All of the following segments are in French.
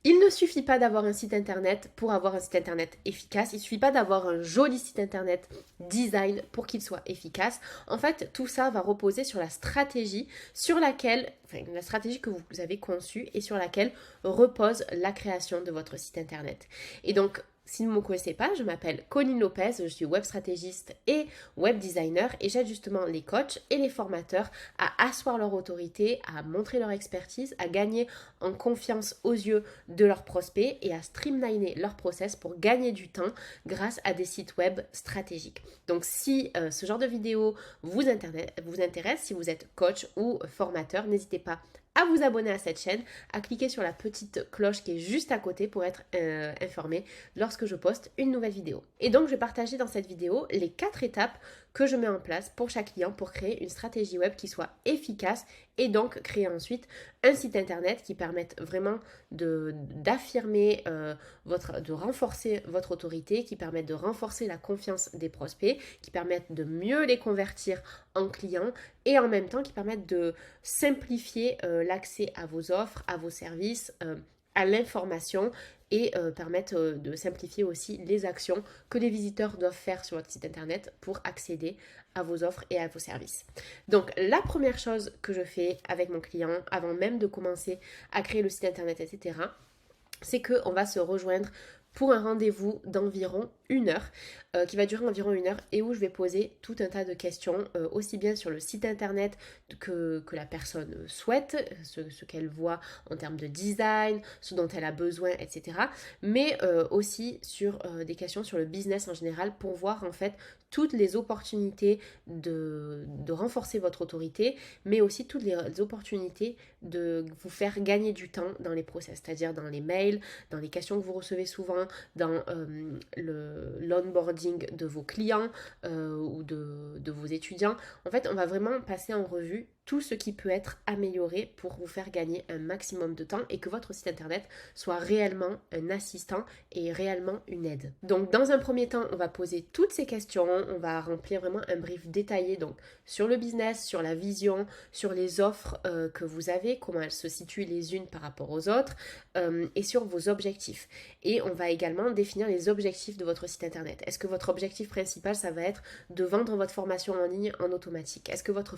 Il ne suffit pas d'avoir un site internet pour avoir un site internet efficace. Il ne suffit pas d'avoir un joli site internet design pour qu'il soit efficace. En fait, tout ça va reposer sur la stratégie sur laquelle, enfin, la stratégie que vous avez conçue et sur laquelle repose la création de votre site internet. Et donc, si vous ne me connaissez pas, je m'appelle Colline Lopez, je suis web stratégiste et web designer et j'aide justement les coachs et les formateurs à asseoir leur autorité, à montrer leur expertise, à gagner en confiance aux yeux de leurs prospects et à streamliner leur process pour gagner du temps grâce à des sites web stratégiques. Donc si ce genre de vidéo vous intéresse, si vous êtes coach ou formateur, n'hésitez pas à vous abonner à cette chaîne, à cliquer sur la petite cloche qui est juste à côté pour être informé lorsque je poste une nouvelle vidéo. Et donc je vais partager dans cette vidéo les 4 étapes que je mets en place pour chaque client pour créer une stratégie web qui soit efficace et donc créer ensuite un site internet qui permette vraiment d'affirmer de renforcer votre autorité, qui permette de renforcer la confiance des prospects, qui permette de mieux les convertir en clients et en même temps qui permettent de simplifier l'accès à vos offres, à vos services, à l'information et permettre de simplifier aussi les actions que les visiteurs doivent faire sur votre site internet pour accéder à vos offres et à vos services. Donc la première chose que je fais avec mon client avant même de commencer à créer le site internet, etc., c'est qu'on va se rejoindre pour un rendez-vous d'environ 1 heure, qui va durer environ 1 heure et où je vais poser tout un tas de questions, aussi bien sur le site internet que la personne souhaite, ce qu'elle voit en termes de design, ce dont elle a besoin, etc. Mais aussi sur des questions sur le business en général pour voir en fait toutes les opportunités de renforcer votre autorité, mais aussi toutes les opportunités de vous faire gagner du temps dans les process, c'est-à-dire dans les mails, dans les questions que vous recevez souvent, dans l'onboarding de vos clients ou de vos étudiants. En fait, on va vraiment passer en revue tout ce qui peut être amélioré pour vous faire gagner un maximum de temps et que votre site internet soit réellement un assistant et réellement une aide. Donc dans un premier temps, on va poser toutes ces questions, on va remplir vraiment un brief détaillé donc sur le business, sur la vision, sur les offres que vous avez, comment elles se situent les unes par rapport aux autres et sur vos objectifs. Et on va également définir les objectifs de votre site internet. Est-ce que votre objectif principal, ça va être de vendre votre formation en ligne en automatique? Est-ce que votre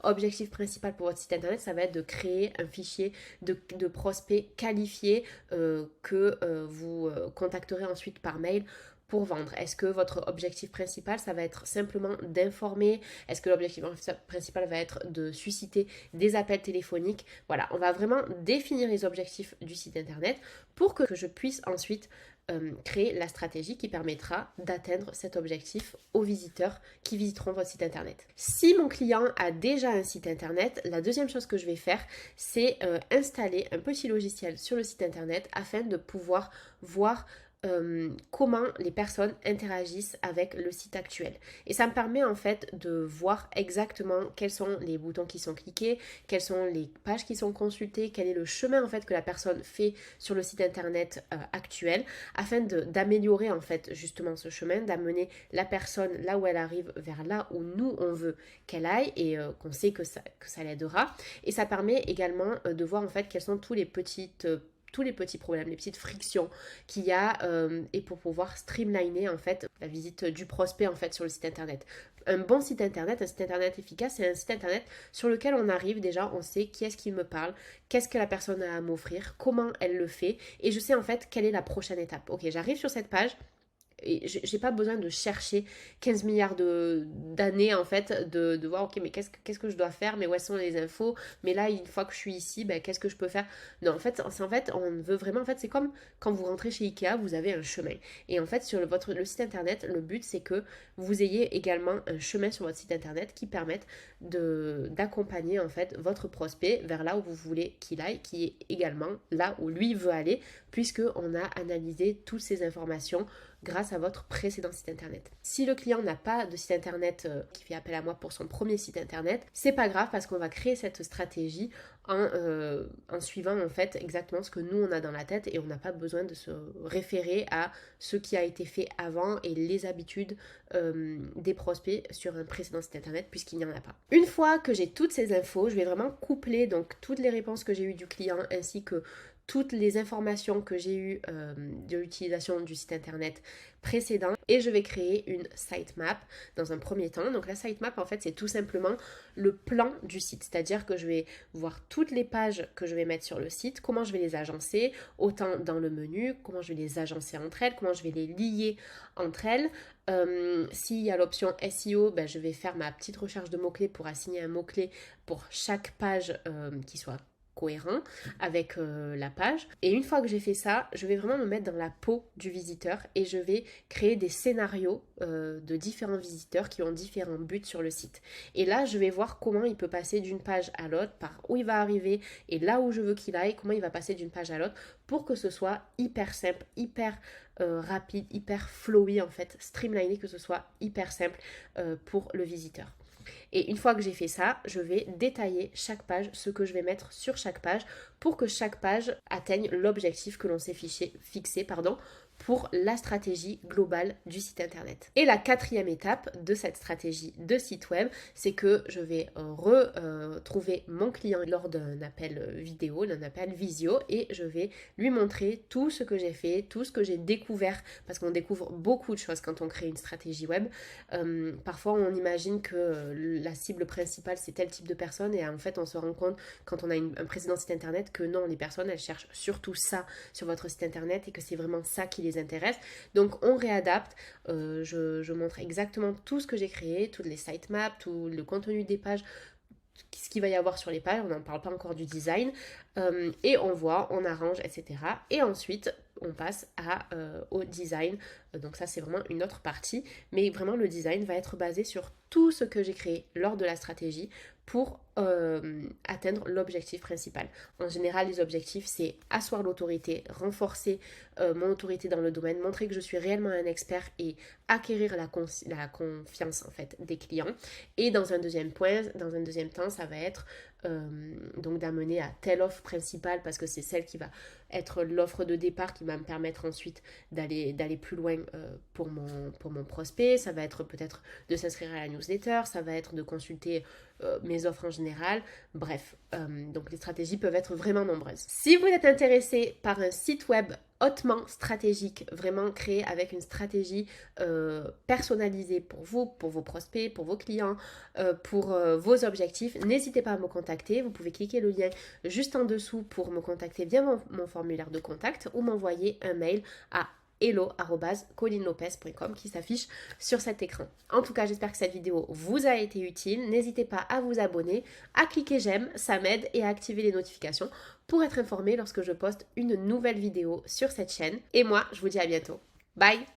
objectif principal pour votre site internet, ça va être de créer un fichier de prospects qualifiés que vous contacterez ensuite par mail pour vendre? Est-ce que votre objectif principal, ça va être simplement d'informer? Est-ce que l'objectif principal va être de susciter des appels téléphoniques? Voilà, on va vraiment définir les objectifs du site internet pour que je puisse ensuite créer la stratégie qui permettra d'atteindre cet objectif aux visiteurs qui visiteront votre site internet. Si mon client a déjà un site internet, la deuxième chose que je vais faire, c'est installer un petit logiciel sur le site internet afin de pouvoir voir comment les personnes interagissent avec le site actuel. Et ça me permet en fait de voir exactement quels sont les boutons qui sont cliqués, quelles sont les pages qui sont consultées, quel est le chemin en fait que la personne fait sur le site internet actuel, afin d'améliorer en fait justement ce chemin, d'amener la personne là où elle arrive vers là où nous on veut qu'elle aille et qu'on sait que ça l'aidera. Et ça permet également de voir en fait quelles sont tous les petits problèmes, les petites frictions qu'il y a et pour pouvoir streamliner en fait la visite du prospect en fait sur le site internet. Un bon site internet, un site internet efficace, c'est un site internet sur lequel on arrive déjà, on sait qui est-ce qui me parle, qu'est-ce que la personne a à m'offrir, comment elle le fait et je sais en fait quelle est la prochaine étape. Ok, j'arrive sur cette page. Et j'ai pas besoin de chercher 15 milliards d'années en fait, de voir ok mais qu'est-ce que je dois faire, mais où sont les infos, mais là une fois que je suis ici, ben, qu'est-ce que je peux faire. Non en fait, on veut vraiment, en fait c'est comme quand vous rentrez chez Ikea, vous avez un chemin. Et en fait sur le site internet, le but c'est que vous ayez également un chemin sur votre site internet qui permette d'accompagner en fait votre prospect vers là où vous voulez qu'il aille, qui est également là où lui veut aller, puisque on a analysé toutes ces informations grâce à votre précédent site internet. Si le client n'a pas de site internet qui fait appel à moi pour son premier site internet, c'est pas grave parce qu'on va créer cette stratégie en suivant en fait exactement ce que nous on a dans la tête et on n'a pas besoin de se référer à ce qui a été fait avant et les habitudes des prospects sur un précédent site internet puisqu'il n'y en a pas. Une fois que j'ai toutes ces infos, je vais vraiment coupler donc toutes les réponses que j'ai eues du client ainsi que toutes les informations que j'ai eues de l'utilisation du site internet précédent et je vais créer une sitemap dans un premier temps. Donc la sitemap en fait c'est tout simplement le plan du site, c'est-à-dire que je vais voir toutes les pages que je vais mettre sur le site, comment je vais les agencer, autant dans le menu, comment je vais les agencer entre elles, comment je vais les lier entre elles. S'il y a l'option SEO, ben, je vais faire ma petite recherche de mots-clés pour assigner un mot-clé pour chaque page qui soit cohérent avec la page. Et une fois que j'ai fait ça, je vais vraiment me mettre dans la peau du visiteur et je vais créer des scénarios de différents visiteurs qui ont différents buts sur le site. Et là, je vais voir comment il peut passer d'une page à l'autre, par où il va arriver et là où je veux qu'il aille, comment il va passer d'une page à l'autre pour que ce soit hyper simple, hyper rapide, hyper flowy en fait, streamliné, que ce soit hyper simple pour le visiteur. Et une fois que j'ai fait ça, je vais détailler chaque page, ce que je vais mettre sur chaque page pour que chaque page atteigne l'objectif que l'on s'est fixé pour la stratégie globale du site internet. Et la quatrième étape de cette stratégie de site web, c'est que je vais retrouver mon client lors d'un appel vidéo, d'un appel visio, et je vais lui montrer tout ce que j'ai fait, tout ce que j'ai découvert, parce qu'on découvre beaucoup de choses quand on crée une stratégie web. Parfois on imagine que la cible principale c'est tel type de personne, et en fait on se rend compte quand on a un précédent site internet que non, les personnes elles cherchent surtout ça sur votre site internet et que c'est vraiment ça qui les intéresse. Donc on réadapte, je montre exactement tout ce que j'ai créé, toutes les sitemaps, tout le contenu des pages, ce qu'il va y avoir sur les pages, on n'en parle pas encore du design, et on voit, on arrange, etc. Et ensuite, on passe au design, donc ça c'est vraiment une autre partie, mais vraiment le design va être basé sur tout ce que j'ai créé lors de la stratégie pour atteindre l'objectif principal. En général, les objectifs, c'est asseoir l'autorité, renforcer mon autorité dans le domaine, montrer que je suis réellement un expert et acquérir la confiance en fait des clients. Et dans un deuxième temps, ça va être donc d'amener à telle offre principale parce que c'est celle qui va être l'offre de départ qui va me permettre ensuite d'aller plus loin pour mon prospect. Ça va être peut-être de s'inscrire à la newsletter, ça va être de consulter mes offres en général. Bref, donc les stratégies peuvent être vraiment nombreuses. Si vous êtes intéressé par un site web hautement stratégique, vraiment créé avec une stratégie personnalisée pour vous, pour vos prospects, pour vos clients, pour vos objectifs, n'hésitez pas à me contacter. Vous pouvez cliquer le lien juste en dessous pour me contacter via mon formulaire de contact ou m'envoyer un mail à hello@colinelopez.com qui s'affiche sur cet écran. En tout cas, j'espère que cette vidéo vous a été utile. N'hésitez pas à vous abonner, à cliquer j'aime, ça m'aide, et à activer les notifications pour être informé lorsque je poste une nouvelle vidéo sur cette chaîne. Et moi, je vous dis à bientôt. Bye!